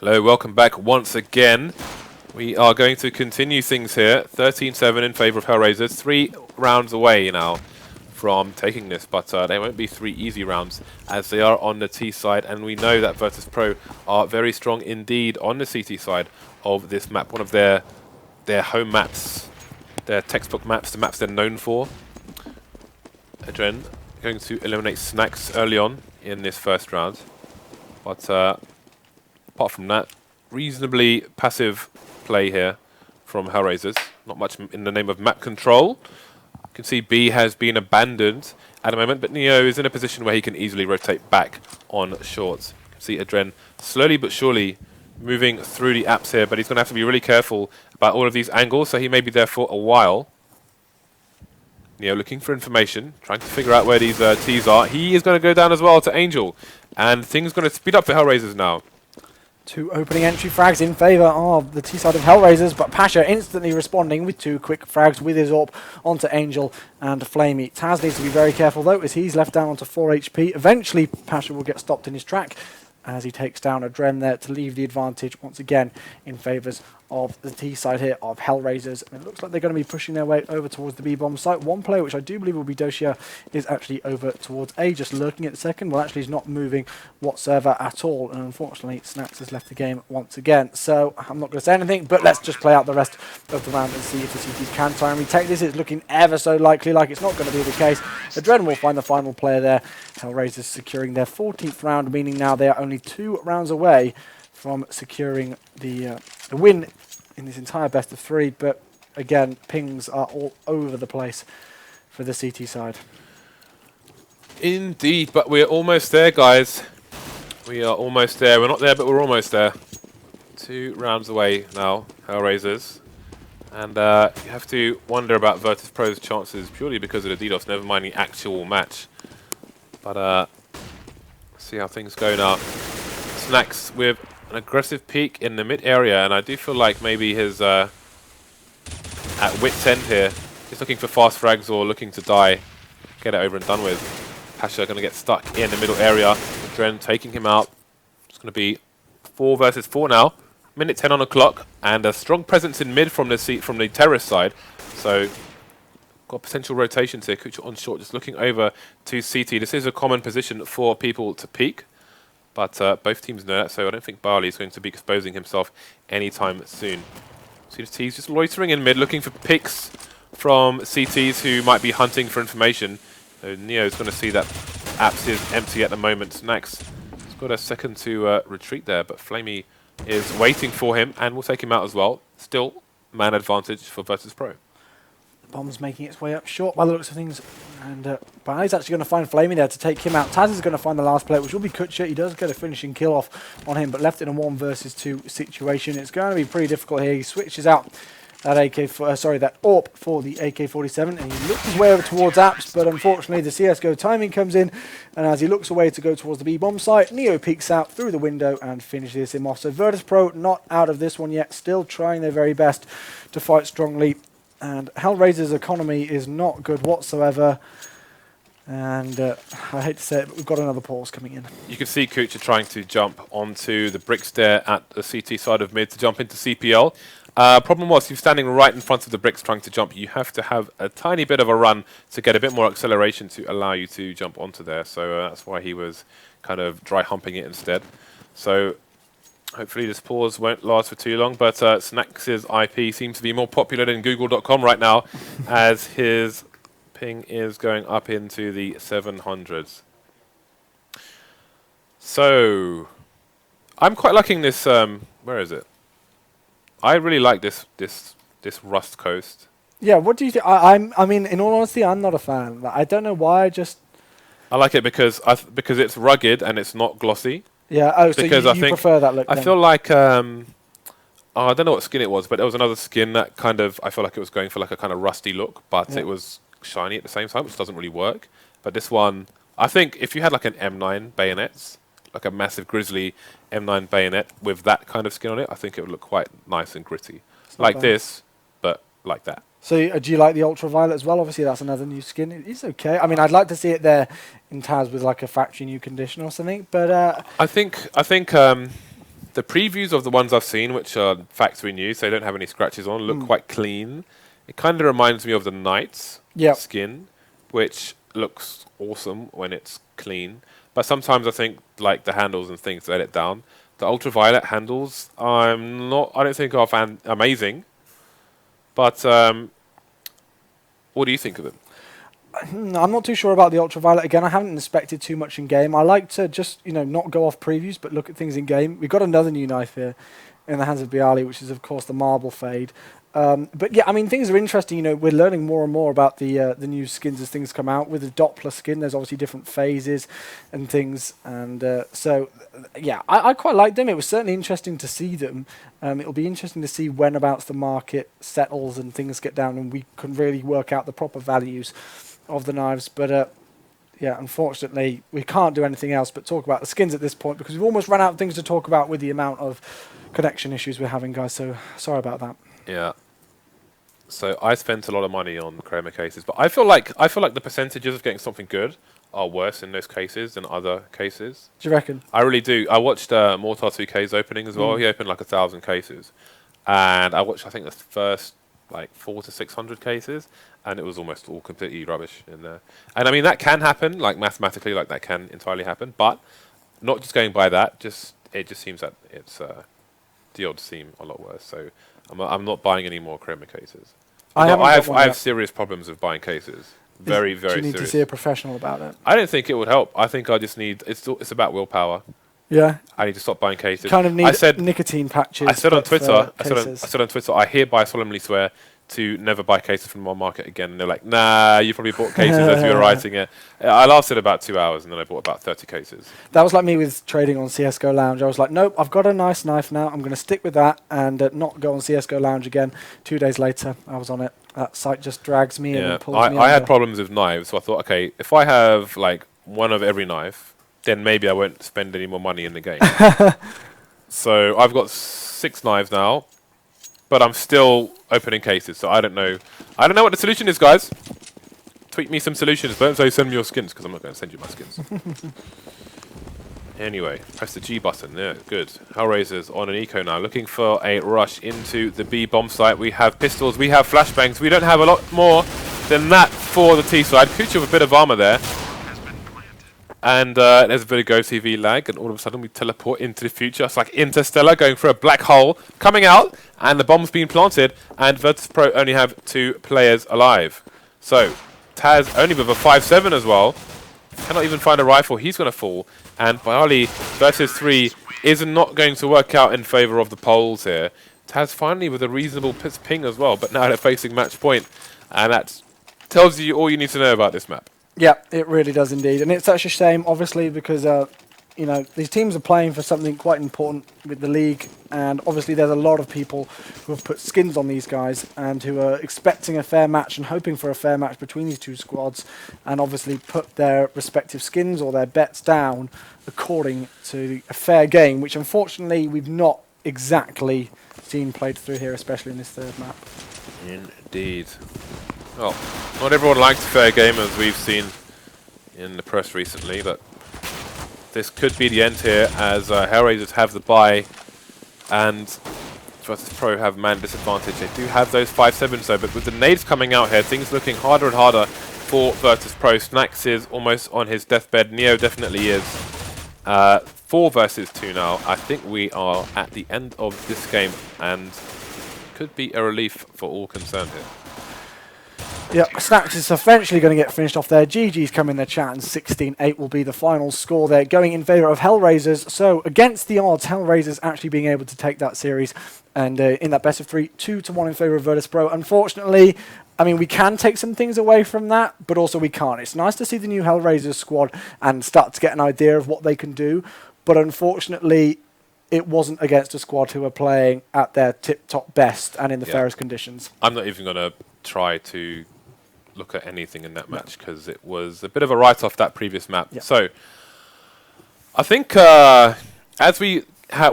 Hello, welcome back once again. We are going to continue things here. 13-7 in favor of HellRaisers. 3 rounds away now from taking this, but they won't be 3 easy rounds as they are on the T side, and we know that Virtus.pro are very strong indeed on the CT side of this map. One of their home maps, their textbook maps, the maps they're known for. AdreN going to eliminate Snax early on in this first round, but apart from that, reasonably passive play here from HellRaisers. Not much in the name of map control. You can see B has been abandoned at the moment, but Neo is in a position where he can easily rotate back on shorts. You can see AdreN slowly but surely moving through the apps here, but he's going to have to be really careful about all of these angles, so he may be there for a while. Neo looking for information, trying to figure out where these T's are. He is going to go down as well to Angel, and things going to speed up for HellRaisers now. 2 opening entry frags in favour of the T side of HellRaisers, but Pasha instantly responding with 2 quick frags with his AWP onto Angel and flamie. TaZ needs to be very careful though, as he's left down onto 4 HP. Eventually Pasha will get stopped in his track as he takes down AdreN there to leave the advantage once again in favours of the T side here of HellRaisers. And it looks like they're going to be pushing their way over towards the B-bomb site. One player, which I do believe will be Dosia, is actually over towards A, just lurking at the second. Well, actually, he's not moving whatsoever at all. And unfortunately, Snax has left the game once again. So I'm not going to say anything, but let's just play out the rest of the round and see if the CTs can try and retake this. It's looking ever so likely like it's not going to be the case. AdreN will find the final player there. HellRaisers securing their 14th round, meaning now they are only 2 rounds away from securing the win in this entire best of 3, but again, pings are all over the place for the CT side. Indeed, but we're almost there, guys. We are almost there. We're not there, but we're almost there. 2 rounds away now, HellRaisers. And you have to wonder about Virtus.pro's chances purely because of the DDoS, never mind the actual match. But see how things go now. Snax with an aggressive peek in the mid area, and I do feel like maybe his at wit's end here, he's looking for fast frags or looking to die, get it over and done with. Pasha going to get stuck in the middle area. AdreN taking him out. It's going to be 4 versus 4 now. Minute 10 on the clock, and a strong presence in mid from the terrace side. So got potential rotations here. Kucher on short, just looking over to CT. This is a common position for people to peek. But both teams know that, so I don't think byali is going to be exposing himself anytime soon. See the T's just loitering in mid, looking for picks from CTs who might be hunting for information. So Neo's going to see that apps is empty at the moment. Snax has got a second to retreat there, but flamie is waiting for him and will take him out as well. Still, man advantage for Virtus.pro. Bomb's making its way up short by the looks of things, and byali's actually going to find flamie there to take him out. TaZ is going to find the last player, which will be kucher. He does get a finishing kill off on him, but left in a 1 versus 2 situation. It's going to be pretty difficult here. He switches out that that AWP for the AK-47, and he looks his way over towards apps, but unfortunately the CSGO timing comes in, and as he looks away to go towards the B-bomb site, Neo peeks out through the window and finishes him off. So Virtus.pro not out of this one yet, still trying their very best to fight strongly. And HellRaisers' economy is not good whatsoever. And I hate to say it, but we've got another pause coming in. You can see Kucher trying to jump onto the bricks there at the CT side of mid to jump into CPL. Problem was, he was standing right in front of the bricks trying to jump. You have to have a tiny bit of a run to get a bit more acceleration to allow you to jump onto there. So that's why he was kind of dry humping it instead. So hopefully this pause won't last for too long, but Snax's IP seems to be more popular than Google.com right now, as his ping is going up into the 700s. So I'm quite liking this. Where is it? I really like this Rust Coast. Yeah, what do you think? I mean, in all honesty, I'm not a fan. I don't know why. I like it because it's rugged and it's not glossy. Yeah, oh, so you prefer that look I then? feel like, I don't know what skin it was, but there was another skin that kind of, I feel like it was going for like a kind of rusty look, but it was shiny at the same time, which doesn't really work. But this one, I think if you had like an M9 bayonets, like a massive grizzly M9 bayonet with that kind of skin on it, I think it would look quite nice and gritty. Like this, but like that. So do you like the ultraviolet as well? Obviously, that's another new skin. It's okay. I mean, I'd like to see it there in TaZ with like a factory new condition or something. But I think The previews of the ones I've seen, which are factory new, so they don't have any scratches on, look quite clean. It kind of reminds me of the Knights skin, which looks awesome when it's clean. But sometimes I think like the handles and things let it down. The ultraviolet handles, I don't think are amazing. But what do you think of them? I'm not too sure about the ultraviolet. Again, I haven't inspected too much in game. I like to just, not go off previews, but look at things in game. We've got another new knife here in the hands of byali, which is, of course, the marble fade. But yeah, I mean, things are interesting. We're learning more and more about the new skins as things come out. With the Doppler skin, there's obviously different phases and things. And so, yeah, I quite like them. It was certainly interesting to see them. It'll be interesting to see whenabouts the market settles and things get down and we can really work out the proper values of the knives. But yeah, unfortunately, we can't do anything else but talk about the skins at this point because we've almost run out of things to talk about with the amount of connection issues we're having, guys. So sorry about that. Yeah. So I spent a lot of money on chroma cases, but I feel like the percentages of getting something good are worse in those cases than other cases. Do you reckon? I really do. I watched Mortar 2K's opening as well. He opened like 1,000 cases, and I watched I think the first like 400 to 600 cases, and it was almost all completely rubbish in there. And I mean that can happen, like mathematically, like that can entirely happen, but not just going by that. It just seems that it's the odds seem a lot worse. So I'm not buying any more chroma cases. I have serious problems with buying cases. Very, very serious. Do you need to see a professional about it? I don't think it would help. I think I just need... It's about willpower. Yeah. I need to stop buying cases. Kind of need nicotine patches. I said on Twitter, I hereby solemnly swear to never buy cases from my market again. And they're like, nah, you probably bought cases as you were writing it. I lasted about 2 hours and then I bought about 30 cases. That was like me with trading on CSGO Lounge. I was like, nope, I've got a nice knife now. I'm going to stick with that and not go on CSGO Lounge again. 2 days later, I was on it. That site just drags me in and pulls me I had problems with knives, so I thought, okay, if I have like one of every knife, then maybe I won't spend any more money in the game. So I've got 6 knives now, but I'm still opening cases, so I don't know what the solution is, guys. Tweet me some solutions. Don't say send me your skins, because I'm not going to send you my skins. Anyway, press the G button. Yeah, good. HellRaisers on an eco now, looking for a rush into the B bomb site. We have pistols, we have flashbangs. We don't have a lot more than that for the T side. Kucher with a bit of armor there. And there's a bit of Go TV lag, and all of a sudden we teleport into the future. It's like Interstellar going through a black hole, coming out, and the bomb's being planted, and Virtus.pro only have 2 players alive. So, TaZ only with a 5-7 as well. Cannot even find a rifle, he's going to fall. And byali versus 3 is not going to work out in favour of the Poles here. TaZ finally with a reasonable ping as well, but now they're facing match point. And that tells you all you need to know about this map. Yeah, it really does indeed. And it's such a shame, obviously, because these teams are playing for something quite important with the league. And obviously there's a lot of people who have put skins on these guys and who are expecting a fair match and hoping for a fair match between these 2 squads and obviously put their respective skins or their bets down according to a fair game, which unfortunately we've not exactly seen played through here, especially in this 3rd map. Indeed. Well, not everyone likes fair game, as we've seen in the press recently, but this could be the end here, as HellRaisers have the bye, and Virtus.pro have man disadvantage. They do have those 5-7s though, but with the nades coming out here, things looking harder and harder for Virtus.pro. Snax is almost on his deathbed. Neo definitely is. 4 versus 2 now. I think we are at the end of this game, and could be a relief for all concerned here. Yeah, Snax is eventually going to get finished off there. GG's come in their chat, and 16-8 will be the final score there, going in favour of HellRaisers. So, against the odds, HellRaisers actually being able to take that series, and in that best of 3, 2-1 in favour of Virtus.pro. Unfortunately, I mean, we can take some things away from that, but also we can't. It's nice to see the new HellRaisers squad and start to get an idea of what they can do, but unfortunately, it wasn't against a squad who were playing at their tip-top best and in the fairest conditions. I'm not even going to try to look at anything in that match because it was a bit of a write-off, that previous map. Yeah. So, I think as we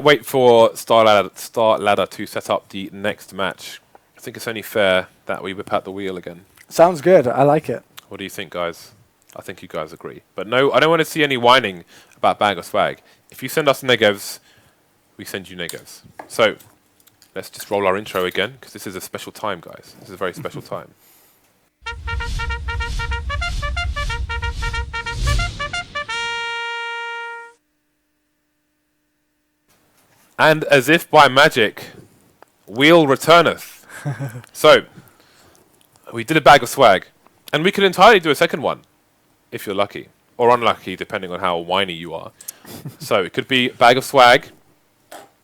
wait for Star Ladder to set up the next match, I think it's only fair that we whip out the wheel again. Sounds good. I like it. What do you think, guys? I think you guys agree. But no, I don't want to see any whining about bag or swag. If you send us negatives, we send you niggas. So let's just roll our intro again, because this is a special time, guys. This is a very special time. And as if by magic, wheel returneth. So, we did a bag of swag, and we could entirely do a second one, if you're lucky, or unlucky, depending on how whiny you are. So, it could be bag of swag,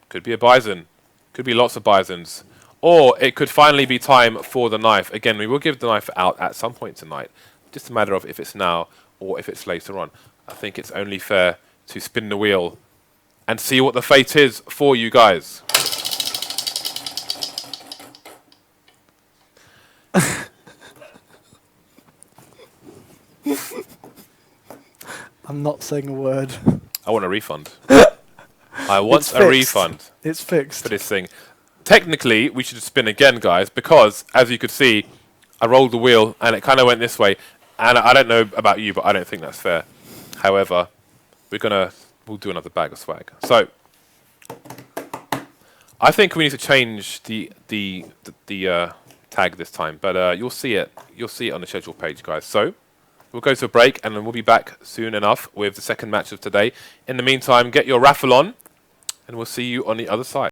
could be a bison, could be lots of bisons, or it could finally be time for the knife. Again, we will give the knife out at some point tonight, just a matter of if it's now or if it's later on. I think it's only fair to spin the wheel and see what the fate is for you guys. I'm not saying a word. I want a refund. I want It's a fixed. refund It's fixed. for this thing. Technically, we should spin again, guys, because, as you could see, I rolled the wheel and it kind of went this way. And I don't know about you, but I don't think that's fair. However, we'll do another bag of swag. So, I think we need to change the tag this time, but you'll see it. You'll see it on the schedule page, guys. So, we'll go to a break, and then we'll be back soon enough with the second match of today. In the meantime, get your raffle on, and we'll see you on the other side.